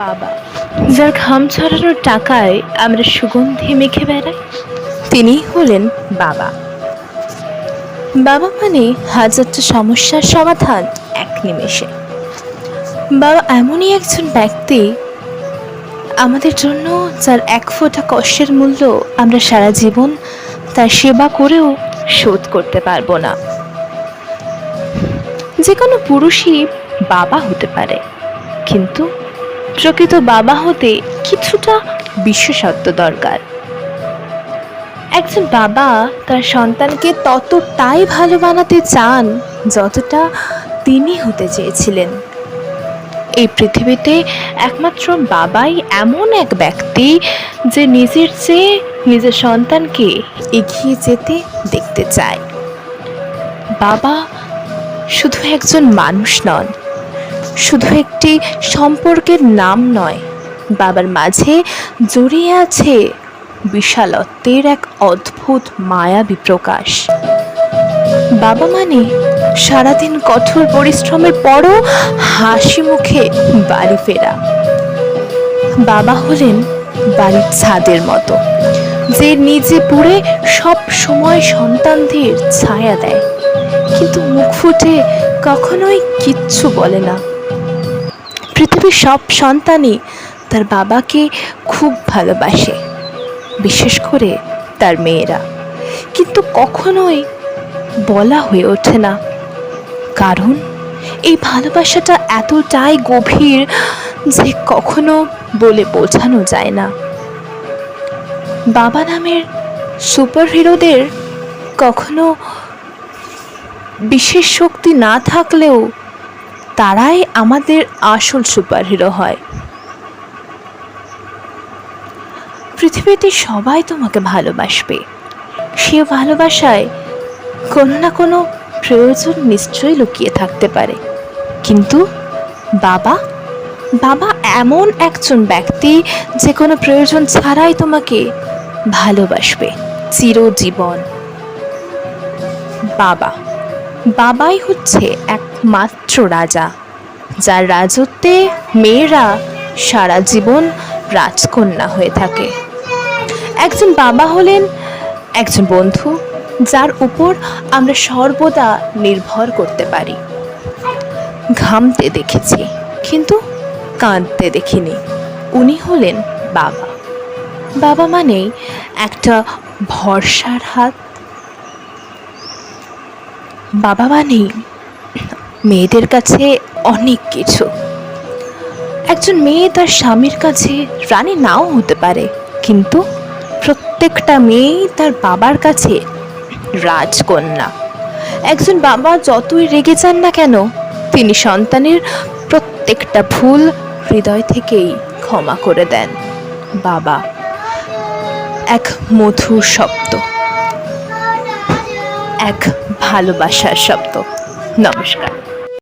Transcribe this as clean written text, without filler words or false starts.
বাবা, যার ঘাম ছড়ানোর টাকায় আমরা সুগন্ধি মেখে বেড়াই, তিনিই হলেন বাবা। বাবা মানে হাজারটা সমস্যার সমাধান এক নিমেষে। বাবা এমনই একজন ব্যক্তি আমাদের জন্য, যার এক ফোঁটা কষ্টের মূল্য আমরা সারা জীবন তার সেবা করেও শোধ করতে পারবো না। যে কোনো পুরুষই বাবা হতে পারে, কিন্তু প্রকৃত বাবা হতে কিছুটা বিশেষত্ব দরকার। একজন বাবা তার সন্তানকে ততটাই ভালো বানাতে চান যতটা তিনি হতে চেয়েছিলেন। এই পৃথিবীতে একমাত্র বাবাই এমন এক ব্যক্তি যে নিজের চেয়ে নিজের সন্তানকে এগিয়ে যেতে দেখতে চায়। বাবা শুধু একজন মানুষ নন, শুধু একটি সম্পর্কের নাম নয়, বাবার মাঝে জড়িয়ে আছে বিশালত্বের এক অদ্ভুত মায়াবী প্রকাশ। বাবা মানে সারাদিন কঠোর পরিশ্রমের পরও হাসি মুখে বাড়ি ফেরা। বাবা হলেন বাড়ির ছাদের মতো, যে নিজে পুড়ে সব সময় সন্তানদের ছায়া দেয়, কিন্তু মুখ ফুটে কখনোই কিচ্ছু বলে না। পৃথিবীর সব সন্তানই তার বাবাকে খুব ভালোবাসে, বিশেষ করে তার মেয়েরা, কিন্তু কখনোই বলা হয়ে ওঠে না, কারণ এই ভালোবাসাটা এতটাই গভীর যে কখনো বলে বোঝানো যায় না। বাবা নামের সুপারহিরোদের কখনো বিশেষ শক্তি না থাকলেও তারাই আমাদের আসল সুপারহিরো হয়। পৃথিবীতে সবাই তোমাকে ভালোবাসবে, সে ভালোবাসায় কোনো না কোনো প্রয়োজন নিশ্চয়ই লুকিয়ে থাকতে পারে, কিন্তু বাবা বাবা এমন একজন ব্যক্তি যে কোনো প্রয়োজন ছাড়াই তোমাকে ভালোবাসবে চিরজীবন। বাবাই হচ্ছে একমাত্র রাজা, যার রাজত্বে মেয়েরা সারা জীবন রাজকন্যা হয়ে থাকে। একজন বাবা হলেন একজন বন্ধু, যার উপর আমরা সর্বদা নির্ভর করতে পারি। ঘামতে দেখেছি কিন্তু কাঁদতে দেখিনি, উনি হলেন বাবা। বাবা মানেই একটা ভরসার হাত। বাবা মানেই মেয়েদের কাছে অনেক কিছু। একজন মেয়ে তার স্বামীর কাছে রানী নাও হতে পারে, কিন্তু প্রত্যেকটা মেয়েই তার বাবার কাছে রাজকন্যা। একজন বাবা যতই রেগে যান না কেন, তিনি সন্তানের প্রত্যেকটা ভুল হৃদয় থেকেই ক্ষমা করে দেন। বাবা এক মধুর শব্দ, এক ভালোবাসার শব্দ। নমস্কার।